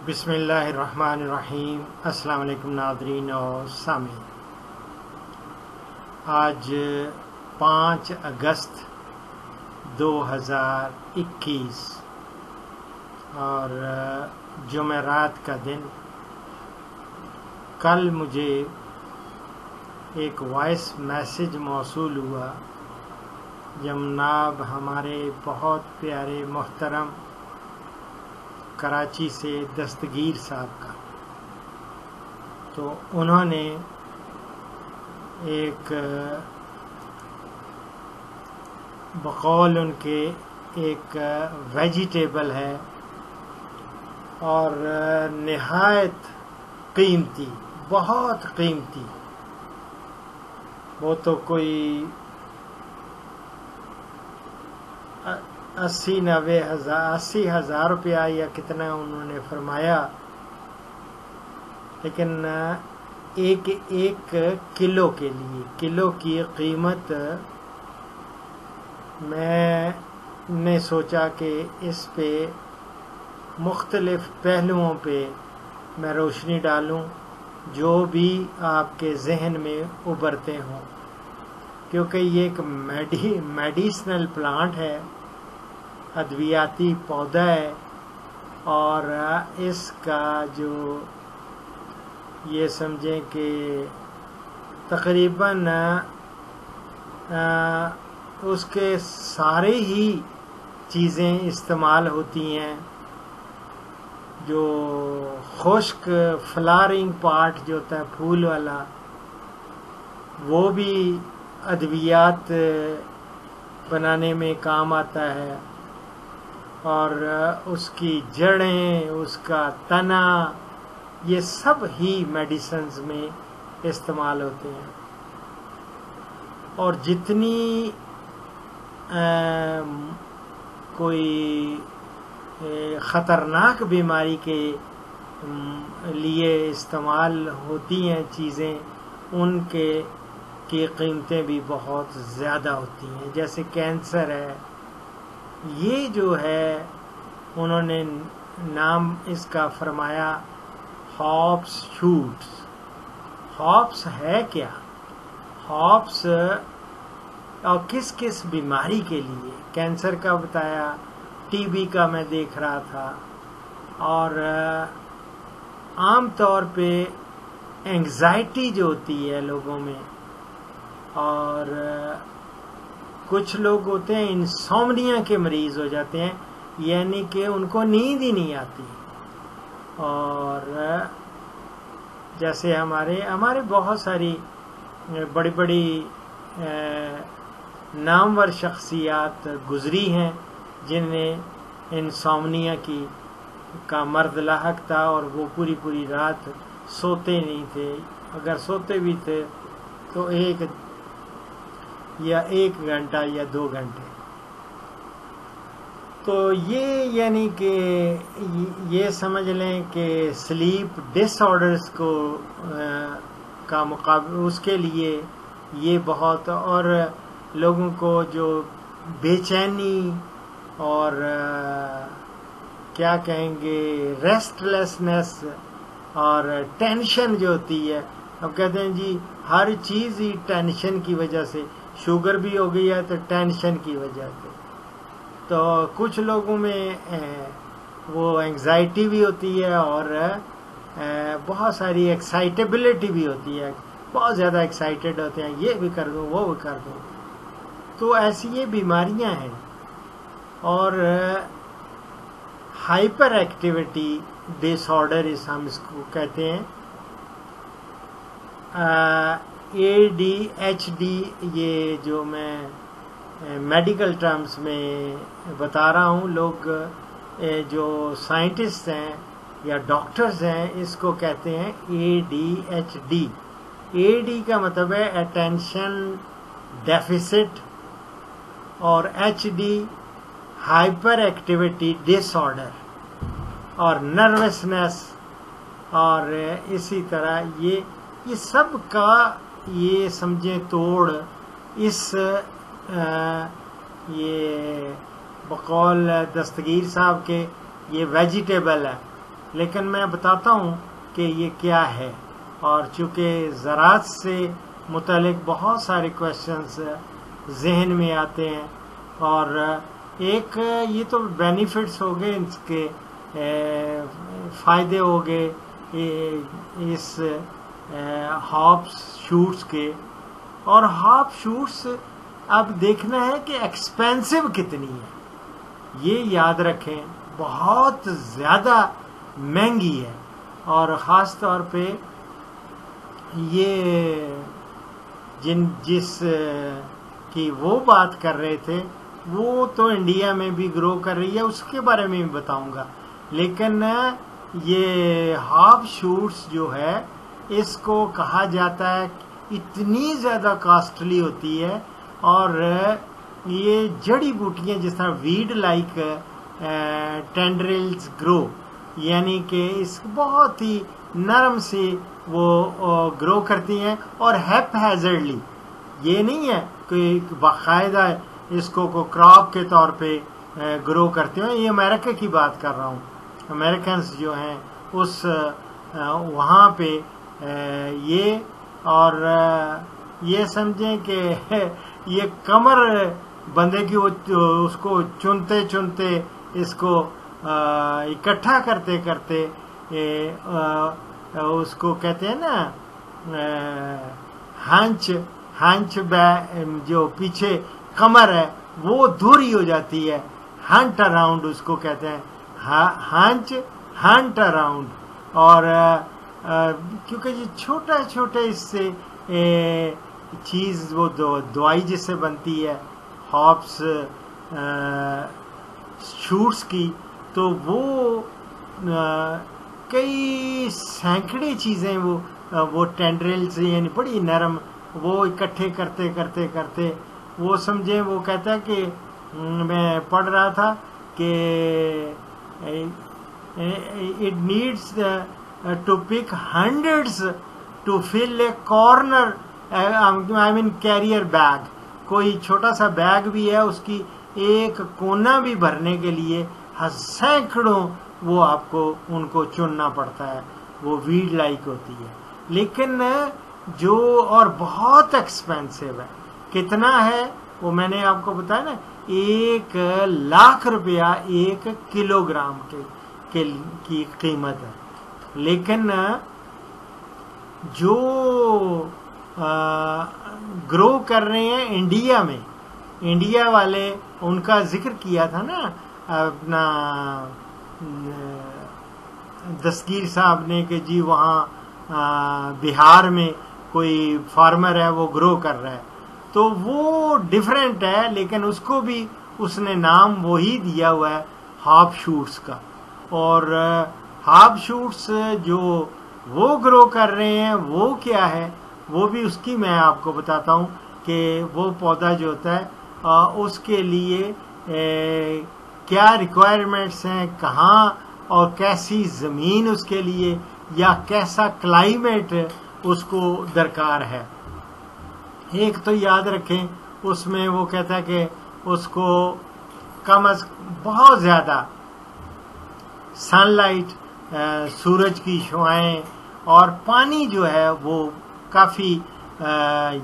بسم اللہ الرحمن الرحیم۔ السلام علیکم ناظرین اور سامعین۔ آج 5 اگست 2021 اور جمعرات کا دن۔ کل مجھے ایک وائس میسیج موصول ہوا جناب ہمارے بہت پیارے محترم کراچی سے دستگیر صاحب کا، تو انہوں نے ایک بقول ان کے ایک ویجیٹیبل ہے اور نہایت قیمتی، بہت قیمتی، وہ تو کوئی 80,000 روپیہ یا کتنا انہوں نے فرمایا، لیکن ایک کلو کے لیے، کلو کی قیمت میں نے سوچا کہ اس پہ مختلف پہلوؤں پہ میں روشنی ڈالوں جو بھی آپ کے ذہن میں ابھرتے ہوں، کیونکہ یہ ایک میڈیسنل پلانٹ ہے، ادویاتی پودا ہے، اور اس کا جو یہ سمجھیں کہ تقریباً اس کے سارے ہی چیزیں استعمال ہوتی ہیں، جو خشک فلارنگ پارٹ جو ہوتا ہے پھول والا، وہ بھی ادویات بنانے میں کام آتا ہے، اور اس کی جڑیں، اس کا تنا، یہ سب ہی میڈیسنز میں استعمال ہوتے ہیں۔ اور جتنی کوئی خطرناک بیماری کے لیے استعمال ہوتی ہیں چیزیں، ان کی قیمتیں بھی بہت زیادہ ہوتی ہیں، جیسے کینسر ہے۔ یہ جو ہے انہوں نے نام اس کا فرمایا ہاپس شوٹس۔ ہاپس ہے کیا؟ ہاپس اور کس بیماری کے لیے؟ کینسر کا بتایا، ٹی بی کا میں دیکھ رہا تھا، اور عام طور پہ اینگزائٹی جو ہوتی ہے لوگوں میں، اور کچھ لوگ ہوتے ہیں انسومنیا کے مریض ہو جاتے ہیں، یعنی کہ ان کو نیند ہی نہیں آتی، اور جیسے ہمارے بہت ساری بڑی بڑی نامور شخصیات گزری ہیں جن نے انسومنیا کا مرض لاحق تھا، اور وہ پوری رات سوتے نہیں تھے، اگر سوتے بھی تھے تو 1 گھنٹہ یا 2 گھنٹے۔ تو یہ یعنی کہ یہ سمجھ لیں کہ سلیپ ڈس آرڈرز کا مقابلہ، اس کے لیے یہ بہت، اور لوگوں کو جو بے چینی اور کیا کہیں گے ریسٹ لیسنس اور ٹینشن جو ہوتی ہے، اب کہتے ہیں جی ہر چیز ہی ٹینشن کی وجہ سے، شوگر بھی ہو گئی ہے تو ٹینشن کی وجہ سے، تو کچھ لوگوں میں وہ اینگزائٹی بھی ہوتی ہے، اور بہت ساری ایکسائٹیبلٹی بھی ہوتی ہے، بہت زیادہ ایکسائٹیڈ ہوتے ہیں، یہ بھی کر دوں وہ بھی کر دوں، تو ایسی یہ بیماریاں ہیں۔ اور ہائپر ایکٹیویٹی ڈس آرڈر ہم اس کو کہتے ہیں، ADHD، یہ جو میں میڈیکل ٹرمز میں بتا رہا ہوں، لوگ جو سائنٹسٹ ہیں یا ڈاکٹرز ہیں اس کو کہتے ہیں ADHD۔ AD کا مطلب ہے اٹینشن ڈیفیسٹ، اور HD ہائپر ایکٹیویٹی ڈس آرڈر، اور نروسنس، اور اسی طرح یہ سب کا یہ سمجھیں توڑ اس یہ بقول دستگیر صاحب کے یہ ویجیٹیبل ہے، لیکن میں بتاتا ہوں کہ یہ کیا ہے. اور چونکہ زراعت سے متعلق بہت سارے کویشچنز ذہن میں آتے ہیں، اور ایک یہ تو بینیفٹس ہو گئے، اس کے فائدے ہو گئے اس ہاپ شوٹس کے. اور ہاپ شوٹس اب دیکھنا ہے کہ ایکسپینسو کتنی ہے. یہ یاد رکھیں بہت زیادہ مہنگی ہے. اور خاص طور پہ یہ جس کی وہ بات کر رہے تھے وہ تو انڈیا میں بھی گرو کر رہی ہے، اس کے بارے میں بھی بتاؤں گا. لیکن یہ ہاپ شوٹس جو ہے اس کو کہا جاتا ہے اتنی زیادہ کاسٹلی ہوتی ہے. اور یہ جڑی بوٹیاں جس طرح ویڈ لائک ٹینڈرلز گرو، یعنی کہ اس بہت ہی نرم سے وہ گرو کرتی ہیں، اور ہیپ ہیزرڈلی. یہ نہیں ہے کہ باقاعدہ اس کو کراپ کے طور پہ گرو کرتے ہیں. یہ امریکہ کی بات کر رہا ہوں. امریکنز جو ہیں اس وہاں پہ یہ، اور یہ سمجھیں کہ یہ کمر بندے کی اس کو چنتے چنتے اس کو اکٹھا کرتے کرتے اس کو کہتے ہیں نا ہنچ جو پیچھے کمر ہے وہ دوری ہو جاتی ہے. ہنٹ اراؤنڈ اس کو کہتے ہیں، ہنٹ اراؤنڈ. اور کیونکہ یہ چھوٹے اس سے چیز وہ دوائی جس سے بنتی ہے ہاپس شوٹس کی، تو وہ کئی سینکڑے چیزیں وہ ٹینڈرلز یعنی بڑی نرم وہ اکٹھے کرتے کرتے کرتے وہ سمجھیں. وہ کہتا ہے کہ میں پڑھ رہا تھا کہ it needs to pick hundreds to fill a corner, I mean carrier bag. کوئی چھوٹا سا بیگ بھی ہے اس کی ایک کونا بھی بھرنے کے لیے سینکڑوں وہ آپ کو ان کو چننا پڑتا ہے. وہ ویڈ لائک ہوتی ہے، لیکن جو اور بہت ایکسپینسو ہے. کتنا ہے وہ میں نے آپ کو بتایا نا، 1,00,000 روپیہ 1 کلو گرام کی قیمت ہے. لیکن جو گرو کر رہے ہیں انڈیا میں، انڈیا والے ان کا ذکر کیا تھا نا اپنا دستگیر صاحب نے کہ جی وہاں بہار میں کوئی فارمر ہے وہ گرو کر رہا ہے، تو وہ ڈیفرنٹ ہے. لیکن اس کو بھی اس نے نام وہی دیا ہوا ہے ہاپ شوٹس کا. اور ہاپ شوٹس جو وہ گرو کر رہے ہیں وہ کیا ہے، وہ بھی اس کی میں آپ کو بتاتا ہوں کہ وہ پودا جو ہوتا ہے اس کے لیے کیا ریکوائرمنٹس ہیں، کہاں اور کیسی زمین اس کے لیے، یا کیسا کلائمیٹ اس کو درکار ہے. ایک تو یاد رکھیں اس میں وہ کہتا ہے کہ اس کو کم از بہت زیادہ سن لائٹ، سورج کی شعائیں اور پانی جو ہے وہ کافی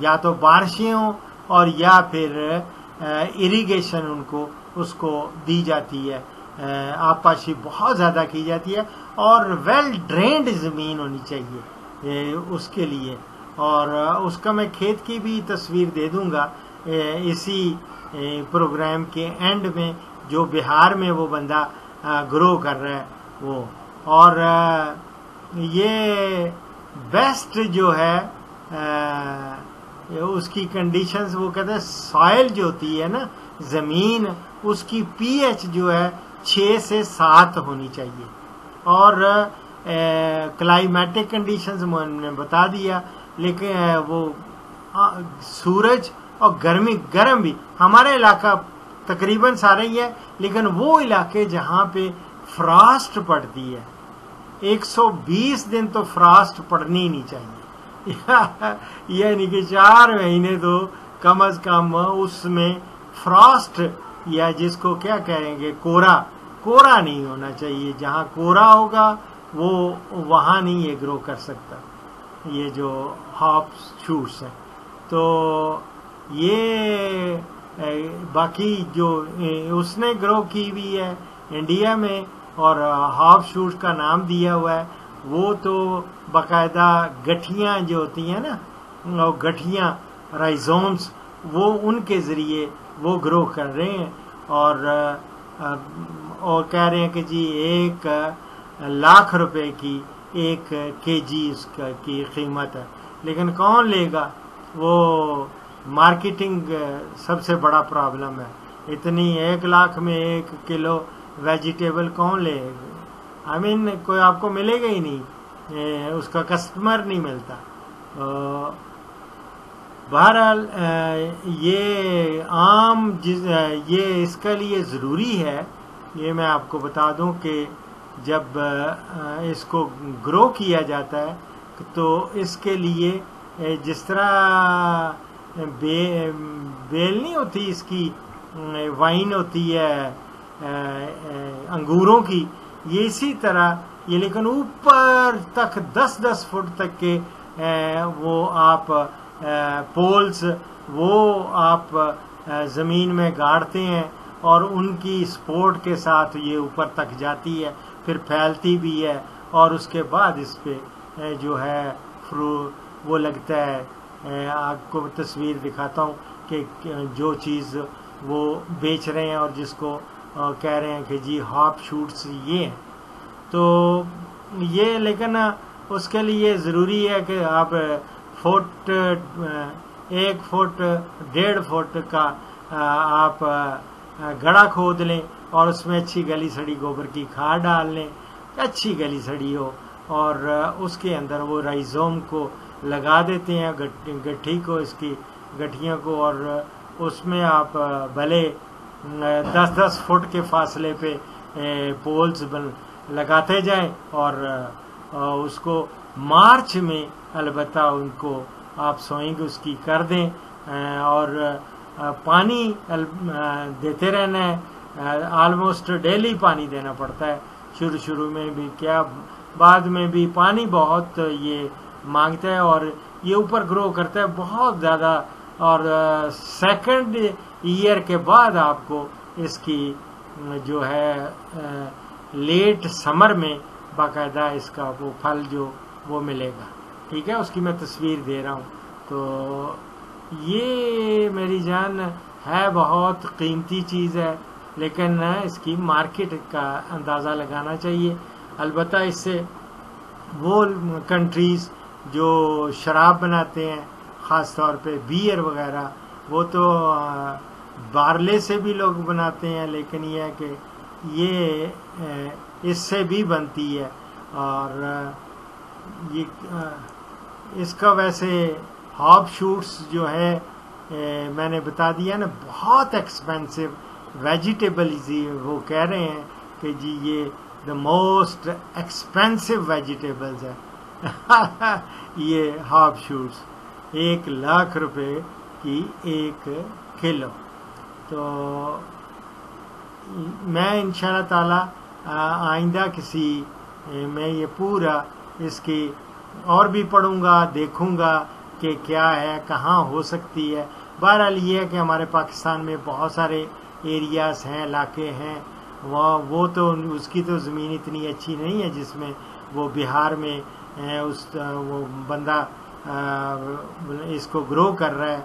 یا تو بارشیں ہوں اور یا پھر اریگیشن ان کو اس کو دی جاتی ہے، آبپاشی بہت زیادہ کی جاتی ہے، اور ویل ڈرینڈ زمین ہونی چاہیے اس کے لیے. اور اس کا میں کھیت کی بھی تصویر دے دوں گا اسی پروگرام کے اینڈ میں، جو بہار میں وہ بندہ گرو کر رہا ہے وہ. اور یہ بیسٹ جو ہے اس کی کنڈیشنز، وہ کہتے ہیں سوائل جو ہوتی ہے نا زمین، اس کی پی ایچ جو ہے 6 سے 7 ہونی چاہیے. اور کلائمیٹک کنڈیشنز میں نے بتا دیا. لیکن وہ سورج اور گرم بھی ہمارے علاقہ تقریباً سارے ہی ہے، لیکن وہ علاقے جہاں پہ فراسٹ پڑتی ہے 120 دن تو فراسٹ پڑنی نہیں چاہیے یعنی کہ 4 مہینے تو کم از کم اس میں فراسٹ، یا جس کو کیا کہیں گے کورا نہیں ہونا چاہیے. جہاں کورا ہوگا وہ وہاں نہیں یہ گرو کر سکتا، یہ جو ہاپ شوٹس ہیں. تو یہ باقی جو اس نے گرو کی ہوئی ہے انڈیا میں اور ہاپ شوٹس کا نام دیا ہوا ہے، وہ تو باقاعدہ گٹھیاں جو ہوتی ہیں نا، گٹھیاں رائزومس، وہ ان کے ذریعے وہ گرو کر رہے ہیں. اور کہہ رہے ہیں کہ جی 1,00,000 روپے کی 1 kg اس کی قیمت ہے. لیکن کون لے گا؟ وہ مارکیٹنگ سب سے بڑا پرابلم ہے. اتنی 1,00,000 میں 1 کلو ویجیٹیبل کون لے گا؟ کوئی آپ کو ملے گا ہی نہیں، اس کا کسٹمر نہیں ملتا. بہرحال یہ عام یہ اس کے لیے ضروری ہے، یہ میں آپ کو بتا دوں کہ جب اس کو گرو کیا جاتا ہے تو اس کے لیے جس طرح بیل نہیں ہوتی، اس کی وائن ہوتی ہے انگوروں کی، یہ اسی طرح یہ، لیکن اوپر تک 10-10 فٹ تک کے وہ آپ پولز وہ آپ زمین میں گاڑتے ہیں اور ان کی سپورٹ کے ساتھ یہ اوپر تک جاتی ہے، پھر پھیلتی بھی ہے، اور اس کے بعد اس پہ جو ہے وہ لگتا ہے. آپ کو تصویر دکھاتا ہوں کہ جو چیز وہ بیچ رہے ہیں اور جس کو کہہ رہے ہیں کہ جی ہاپ شوٹس یہ ہیں. تو یہ لیکن اس کے لیے ضروری ہے کہ آپ 1 فٹ 1.5 فٹ کا آپ گڑھا کھود لیں اور اس میں اچھی گلی سڑی گوبر کی کھاد ڈال لیں، اچھی گلی سڑی ہو، اور اس کے اندر وہ رائزوم کو لگا دیتے ہیں، گٹھی کو، اس کی گٹھیوں کو، اور اس میں آپ بھلے 10-10 فٹ کے فاصلے پہ پولز لگاتے جائیں، اور اس کو مارچ میں البتہ ان کو آپ سوئنگ اس کی کر دیں، اور پانی دیتے رہنا ہے. آلموسٹ ڈیلی پانی دینا پڑتا ہے، شروع میں بھی کیا، بعد میں بھی پانی بہت یہ مانگتا ہے، اور یہ اوپر گرو کرتا ہے بہت زیادہ. اور سیکنڈ ایئر کے بعد آپ کو اس کی جو ہے لیٹ سمر میں باقاعدہ اس کا وہ پھل جو وہ ملے گا. ٹھیک ہے، اس کی میں تصویر دے رہا ہوں. تو یہ میری جان ہے بہت قیمتی چیز ہے، لیکن اس کی مارکیٹ کا اندازہ لگانا چاہیے. البتہ اس سے وہ کنٹریز جو شراب بناتے ہیں، خاص طور پہ بیئر وغیرہ، وہ تو بارلے سے بھی لوگ بناتے ہیں، لیکن یہ ہے کہ یہ اس سے بھی بنتی ہے. اور یہ اس کا ویسے ہاپ شوٹس جو ہے میں نے بتا دیا نا، بہت ایکسپینسو ویجیٹیبلز، وہ کہہ رہے ہیں کہ جی یہ دا موسٹ ایکسپینسو ویجیٹیبلز ہے یہ ہاپ شوٹس، 1,00,000 روپے کی 1 کلو. تو میں انشاءاللہ تعالی آئندہ کسی میں یہ پورا اس کی اور بھی پڑھوں گا، دیکھوں گا کہ کیا ہے، کہاں ہو سکتی ہے. بہرحال یہ ہے کہ ہمارے پاکستان میں بہت سارے ایریاز ہیں، علاقے ہیں، وہ تو اس کی تو زمین اتنی اچھی نہیں ہے جس میں وہ بہار میں وہ بندہ اس کو گرو کر رہا ہے.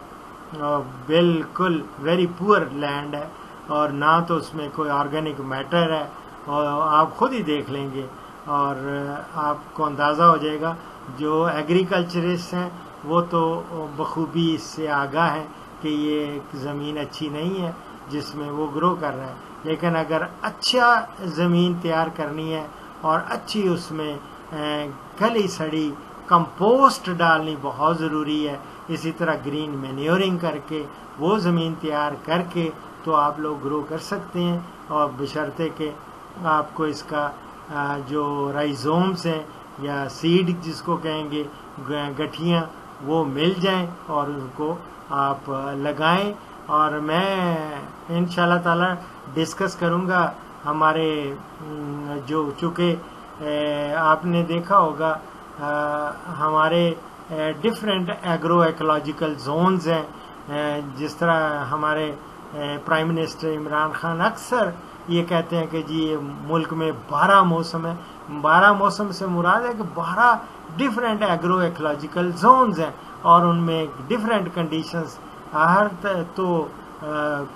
بالکل ویری پور لینڈ ہے، اور نہ تو اس میں کوئی آرگینک میٹر ہے، اور آپ خود ہی دیکھ لیں گے اور آپ کو اندازہ ہو جائے گا. جو ایگریکلچرسٹ ہیں وہ تو بخوبی اس سے آگاہ ہیں کہ یہ زمین اچھی نہیں ہے جس میں وہ گرو کر رہا ہے. لیکن اگر اچھا زمین تیار کرنی ہے اور اچھی اس میں گلی سڑی کمپوسٹ ڈالنی بہت ضروری ہے، اسی طرح گرین مینیورنگ کر کے وہ زمین تیار کر کے تو آپ لوگ گرو کر سکتے ہیں، اور بشرطے کہ آپ کو اس کا جو رائزومس ہیں یا سیڈ جس کو کہیں گے، گٹھیاں، وہ مل جائیں اور ان کو آپ لگائیں. اور میں انشاءاللہ تعالی ڈسکس کروں گا ہمارے جو چونکہ آپ نے دیکھا ہوگا ہمارے ڈفرینٹ ایگرو ایکولوجیکل زونز ہیں، جس طرح ہمارے پرائم منسٹر عمران خان اکثر یہ کہتے ہیں کہ جی ملک میں 12 موسم ہے. 12 موسم سے مراد ہے کہ 12 ڈفرینٹ ایگرو ایکولوجیکل زونز ہیں اور ان میں ڈفرینٹ کنڈیشنز تو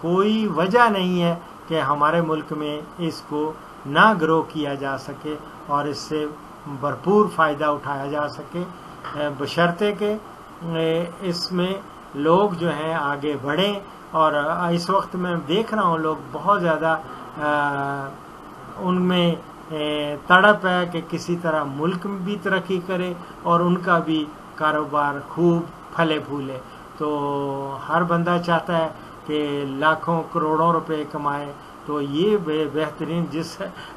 کوئی وجہ نہیں ہے کہ ہمارے ملک میں اس کو نہ گرو کیا جا سکے اور اس سے بھرپور فائدہ اٹھایا جا سکے، بشرطے کہ اس میں لوگ جو ہیں آگے بڑھیں. اور اس وقت میں دیکھ رہا ہوں لوگ بہت زیادہ ان میں تڑپ ہے کہ کسی طرح ملک بھی ترقی کرے اور ان کا بھی کاروبار خوب پھلے پھولے. تو ہر بندہ چاہتا ہے کہ لاکھوں کروڑوں روپے کمائے. تو یہ بہترین، جس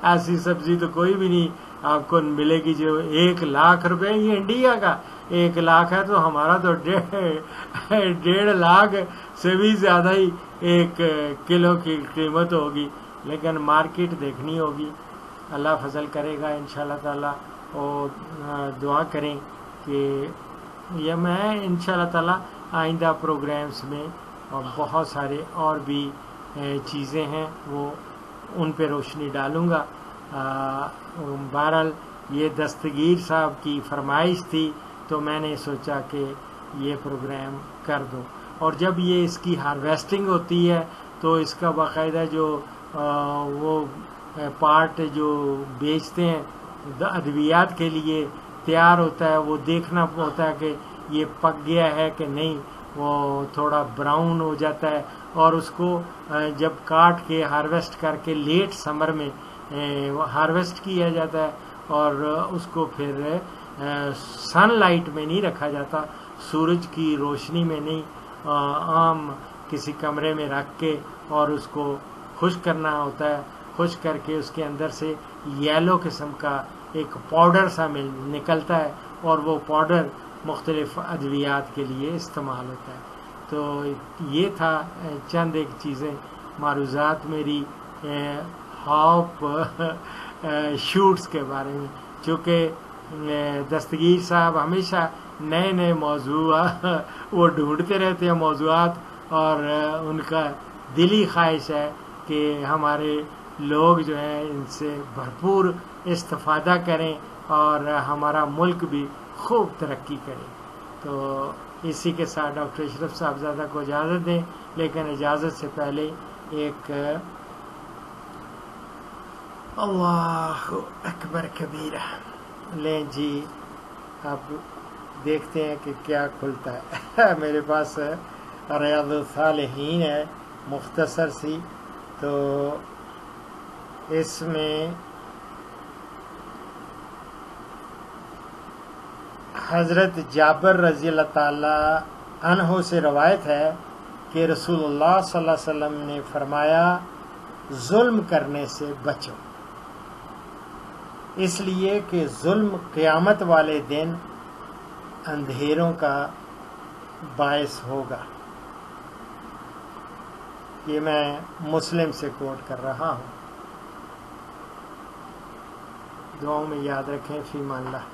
ایسی سبزی تو کوئی بھی نہیں آپ کو ملے گی جو 1 لاکھ روپے. یہ انڈیا کا 1 لاکھ ہے تو ہمارا تو 1.5 لاکھ سے بھی زیادہ ہی 1 کلو کی قیمت ہوگی. لیکن مارکیٹ دیکھنی ہوگی. اللہ فضل کرے گا انشاءاللہ تعالیٰ. اور دعا کریں کہ یہ میں انشاءاللہ تعالیٰ آئندہ پروگرامز میں اور بہت سارے اور بھی چیزیں ہیں وہ ان پہ روشنی ڈالوں گا. بہرحال یہ دستگیر صاحب کی فرمائش تھی تو میں نے سوچا کہ یہ پروگرام کر دوں. اور جب یہ اس کی ہارویسٹنگ ہوتی ہے تو اس کا باقاعدہ جو وہ پارٹ جو بیچتے ہیں ادویات کے لیے تیار ہوتا ہے، وہ دیکھنا ہوتا ہے کہ یہ پک گیا ہے کہ نہیں. وہ تھوڑا براؤن ہو جاتا ہے اور اس کو جب کاٹ کے ہارویسٹ کر کے لیٹ سمر میں ہارویسٹ کیا جاتا ہے اور اس کو پھر سن لائٹ میں نہیں رکھا جاتا، سورج کی روشنی میں نہیں، عام کسی کمرے میں رکھ کے اور اس کو خشک کرنا ہوتا ہے. خشک کر کے اس کے اندر سے یلو قسم کا ایک پاؤڈر سا نکلتا ہے اور وہ پاؤڈر مختلف ادویات کے لیے استعمال ہوتا ہے. تو یہ تھا چند ایک چیزیں معروضات میری ہاپ شوٹس کے بارے میں. چونکہ دستگیر صاحب ہمیشہ نئے موضوع وہ ڈھونڈتے رہتے ہیں موضوعات، اور ان کا دلی خواہش ہے کہ ہمارے لوگ جو ہیں ان سے بھرپور استفادہ کریں اور ہمارا ملک بھی خوب ترقی کرے. تو اسی کے ساتھ ڈاکٹر اشرف صاحبزادہ کو اجازت دیں، لیکن اجازت سے پہلے ایک اللہ اکبر کبیرہ لیں جی. اب دیکھتے ہیں کہ کیا کھلتا ہے. میرے پاس ریاض الصالحین ہے مختصر سی، تو اس میں حضرت جابر رضی اللہ تعالی عنہ سے روایت ہے کہ رسول اللہ صلی اللہ علیہ وسلم نے فرمایا ظلم کرنے سے بچو، اس لیے کہ ظلم قیامت والے دن اندھیروں کا باعث ہوگا. یہ میں مسلم سے کوٹ کر رہا ہوں. دعاؤں میں یاد رکھیں. فی امان اللہ.